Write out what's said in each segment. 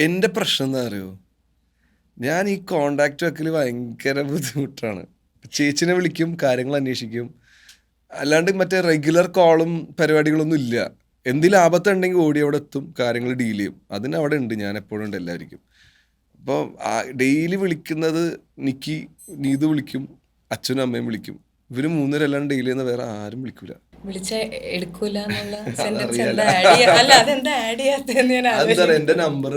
എൻ്റെ പ്രശ്നം എന്താ അറിയോ? ഞാൻ ഈ കോണ്ടാക്ട് വെക്കൽ ഭയങ്കര ബുദ്ധിമുട്ടാണ്. ചേച്ചിനെ വിളിക്കും, കാര്യങ്ങൾ അന്വേഷിക്കും. അല്ലാണ്ട് മറ്റേ റെഗുലർ കോളും പരിപാടികളൊന്നും ഇല്ല. എന്തെങ്കിലും ആപത്തുണ്ടെങ്കിൽ ഓടി അവിടെ എത്തും, കാര്യങ്ങൾ ഡീൽ ചെയ്യും. അതിന് അവിടെ ഉണ്ട്, ഞാൻ എപ്പോഴും ഉണ്ട് എല്ലാവർക്കും. അപ്പോൾ ഡെയിലി വിളിക്കുന്നത് നിക്കി, നീതു വിളിക്കും, അച്ഛനും അമ്മയും വിളിക്കും. ഇവർ മൂന്നുപേരല്ലാണ്ട് ഡെയിലി ചെയ്യുന്ന വേറെ ആരും വിളിക്കൂല. വിളിച്ച എടുക്കൂല എന്നുള്ള സെന്റൻസ് എന്താ അല്ല അതെന്താ ആഡ് ചെയ്യാത്തതെന്ന് ഞാൻ അതെന്താ എൻ്റെ നമ്പർ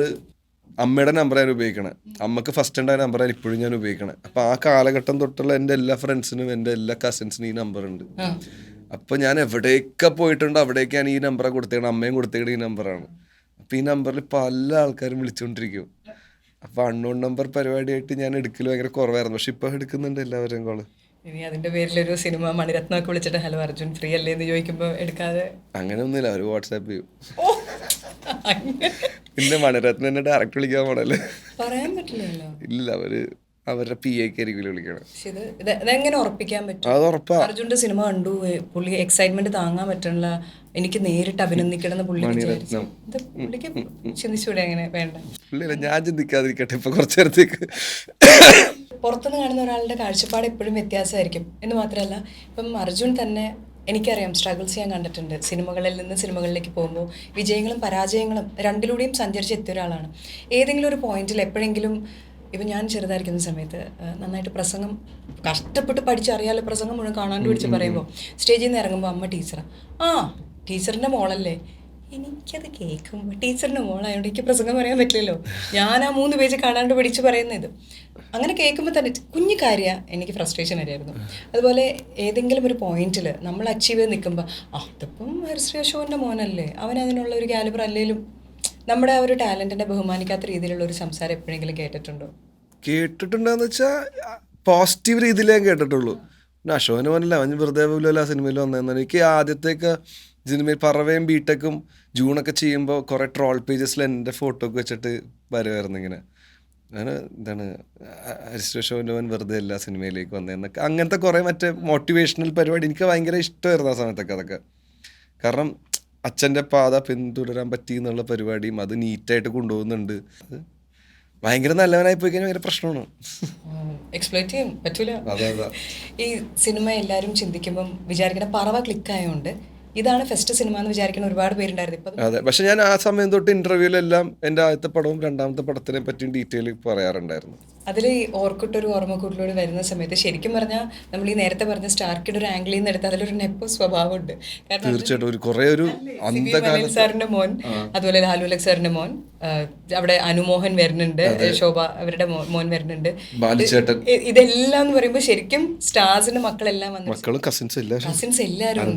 അമ്മയുടെ നമ്പർ ഞാൻ ഉപയോഗിക്കണേ. അമ്മക്ക് ഫസ്റ്റ് ഉണ്ടായ നമ്പറാണ് ഇപ്പോഴും ഞാൻ ഉപയോഗിക്കണേ. അപ്പോൾ ആ കാലഘട്ടം തൊട്ടുള്ള എൻ്റെ എല്ലാ ഫ്രണ്ട്സിനും എൻ്റെ എല്ലാ കസിൻസിനും ഈ നമ്പർ ഉണ്ട്. അപ്പോൾ ഞാൻ എവിടേക്ക് പോയിട്ടുണ്ടോ അവിടേക്ക് ഞാൻ ഈ നമ്പറാണ് കൊടുത്തേക്കണം. അമ്മയും കൊടുത്തേക്കണ ഈ നമ്പറാണ്. അപ്പോൾ ഈ നമ്പറിൽ പല ആൾക്കാരും വിളിച്ചുകൊണ്ടിരിക്കും. അപ്പോൾ അൺനോൺ നമ്പർ പരിപാടിയായിട്ട് ഞാൻ എടുക്കൽ ഭയങ്കര കുറവായിരുന്നു. പക്ഷെ ഇപ്പോൾ എടുക്കുന്നുണ്ട് എല്ലാവരെയും കോള്. ഇനി അതിന്റെ പേരിലൊരു സിനിമ മണിരത്നമൊക്കെ വിളിച്ചിട്ട് ഹലോ അർജുൻ ഫ്രീ അല്ലേ എന്ന് ചോദിക്കുമ്പോൾ എടുക്കാതെ അങ്ങനെ ഒന്നുമില്ല, അവർ വാട്സാപ്പ് ചെയ്യും. പിന്നെ മണിരത്നം എന്നെ ഡയറക്റ്റ് വിളിക്കാൻ പോണല്ലേ? പറയാൻ പറ്റില്ലല്ലോ. ഇല്ല, അവരുടെ പി എക്ക് ആയിരിക്കും വിളിക്കണം. ഇതെങ്ങനെ ഉറപ്പിക്കാൻ പറ്റും? അത് ഉറപ്പാ. അർജുന്റെ സിനിമ കണ്ടു, പുള്ളി എക്സൈറ്റ്മെന്റ് താങ്ങാൻ പറ്റണില്ല, എനിക്ക് നേരിട്ട് അഭിനന്ദിക്കണം പുള്ളി വിചാരിച്ചു. ഇത് പുള്ളിക്ക് ചിന്തിച്ചൂടെ? അങ്ങനെ വേണ്ട. പുള്ളിയല്ല, ഞാൻ ചിന്തിക്കാതിരിക്കട്ടെ ഇപ്പൊ കുറച്ചു നേരത്തേക്ക്. പുറത്തുനിന്ന് കാണുന്ന ഒരാളുടെ കാഴ്ചപ്പാട് എപ്പോഴും വ്യത്യാസമായിരിക്കും. എന്ന് മാത്രമല്ല, ഇപ്പം അർജുൻ തന്നെ എനിക്കറിയാം, സ്ട്രഗിൾസ് ഞാൻ കണ്ടിട്ടുണ്ട്. സിനിമകളിൽ നിന്ന് സിനിമകളിലേക്ക് പോകുമ്പോൾ വിജയങ്ങളും പരാജയങ്ങളും രണ്ടിലൂടെയും സഞ്ചരിച്ചെത്തിയ ഒരാളാണ്. ഏതെങ്കിലും ഒരു പോയിന്റിൽ എപ്പോഴെങ്കിലും, ഇപ്പം ഞാൻ ചെറുതായിരിക്കുന്ന സമയത്ത് നന്നായിട്ട് പ്രസംഗം കഷ്ടപ്പെട്ട് പഠിച്ചറിയാലോ, പ്രസംഗം മുഴുവൻ കാണാണ്ട് പിടിച്ച് പറയുമ്പോൾ സ്റ്റേജിൽ നിന്ന് ഇറങ്ങുമ്പോൾ അമ്മ ടീച്ചറാണ്. ടീച്ചറിൻ്റെ മോളല്ലേ? എനിക്കത് കേൾക്കുമ്പോൾ ടീച്ചറിൻ്റെ മോളായതുകൊണ്ട് എനിക്ക് പ്രസംഗം പറയാൻ പറ്റില്ലല്ലോ. ഞാൻ ആ 3 പേജ് കാണാണ്ട് പഠിച്ച് പറയുന്നത്. അങ്ങനെ കേൾക്കുമ്പോൾ തന്നെ കുഞ്ഞു കാര്യമാണ്, എനിക്ക് ഫ്രസ്ട്രേഷൻ വരെയായിരുന്നു. അതുപോലെ ഏതെങ്കിലും ഒരു പോയിന്റിൽ നമ്മൾ അച്ചീവ് ചെയ്ത് നിൽക്കുമ്പോൾ അതിപ്പം ഹരിശ്രീ അശോകൻ്റെ മോനല്ലേ, അവൻ അതിനുള്ള ഒരു കാലിബർ അല്ലെങ്കിലും നമ്മുടെ ആ ഒരു ടാലൻറ്റിനെ ബഹുമാനിക്കാത്ത രീതിയിലുള്ള ഒരു സംസാരം എപ്പോഴെങ്കിലും കേട്ടിട്ടുണ്ടോ? കേട്ടിട്ടുണ്ടോന്ന് വെച്ചാൽ പോസിറ്റീവ് രീതിയിലേ ഞാൻ കേട്ടിട്ടുള്ളൂ. പിന്നെ അശോകന് പോലല്ല, അവൻ വെറുതെ പോലും ആ സിനിമയിൽ വന്നതെന്ന്. എനിക്ക് ആദ്യത്തേക്ക് സിനിമയിൽ പറവയും ബിടെക്കും ജൂണൊക്കെ ചെയ്യുമ്പോൾ കുറേ ട്രോൾ പേജസിൽ എൻ്റെ ഫോട്ടോ ഒക്കെ വെച്ചിട്ട് വരുമായിരുന്നു ഇങ്ങനെ. ഞാൻ എന്താണ് ഹരിശ്രീ അശോകൻ വെറുതെ അല്ല സിനിമയിലേക്ക് വന്നതെന്നൊക്കെ, അങ്ങനത്തെ കുറേ മറ്റേ മോട്ടിവേഷണൽ പരിപാടി എനിക്ക് ഭയങ്കര ഇഷ്ടമായിരുന്നു ആ സമയത്തൊക്കെ. അതൊക്കെ കാരണം അച്ഛൻ്റെ പാത പിന്തുടരാൻ പറ്റി എന്നുള്ള പരിപാടിയും അത് നീറ്റായിട്ട് കൊണ്ടുപോകുന്നുണ്ട്. അത് ഭയങ്കര നല്ലവനായി പോയി കഴിഞ്ഞാൽ ഭയങ്കര പ്രശ്നമാണ്. എക്സ്പ്ലോയിറ്റ് ചെയ്യാൻ പറ്റൂല. ഈ സിനിമ എല്ലാവരും ചിന്തിക്കുമ്പം വിചാരിക്കുന്ന പറവ ക്ലിക്കായതുകൊണ്ട് ഇതാണ് ഫസ്റ്റ് സിനിമ എന്ന് വിചാരിക്കുന്ന ഒരുപാട് പേരുണ്ടായിരുന്നു ഇപ്പം. അതെ, പക്ഷെ ഞാൻ ആ സമയം തൊട്ട് ഇന്റർവ്യൂലെല്ലാം എൻ്റെ ആദ്യത്തെ പടവും രണ്ടാമത്തെ പടത്തിനെ പറ്റിയും ഡീറ്റെയിൽ പറയാറുണ്ടായിരുന്നു. അതിൽ ഈ ഓർക്കുട്ടൊരു ഓർമ്മക്കൂട്ടിലൂടെ വരുന്ന സമയത്ത് ശരിക്കും പറഞ്ഞാൽ നമ്മൾ ഈ നേരത്തെ പറഞ്ഞ സ്റ്റാർക്കിയുടെ ഒരു ആംഗിളിൽ നിന്ന് എടുത്ത് അതിലൊരു നെപ്പോ സ്വഭാവമുണ്ട്. തീർച്ചയായിട്ടും ഒരു സാറിന്റെ മോൻ, അതുപോലെ ലാലു ലക് സാറിന്റെ മോൻ, അവിടെ അനുമോഹൻ വരുന്നുണ്ട്, ശോഭ അവരുടെ മോൻ വരുന്നുണ്ട്, ഇതെല്ലാം എന്ന് പറയുമ്പോൾ ശരിക്കും സ്റ്റാർസിന്റെ മക്കളെല്ലാം വന്നു, മക്കളും കസിൻസ് എല്ലാവരും ഉണ്ട്.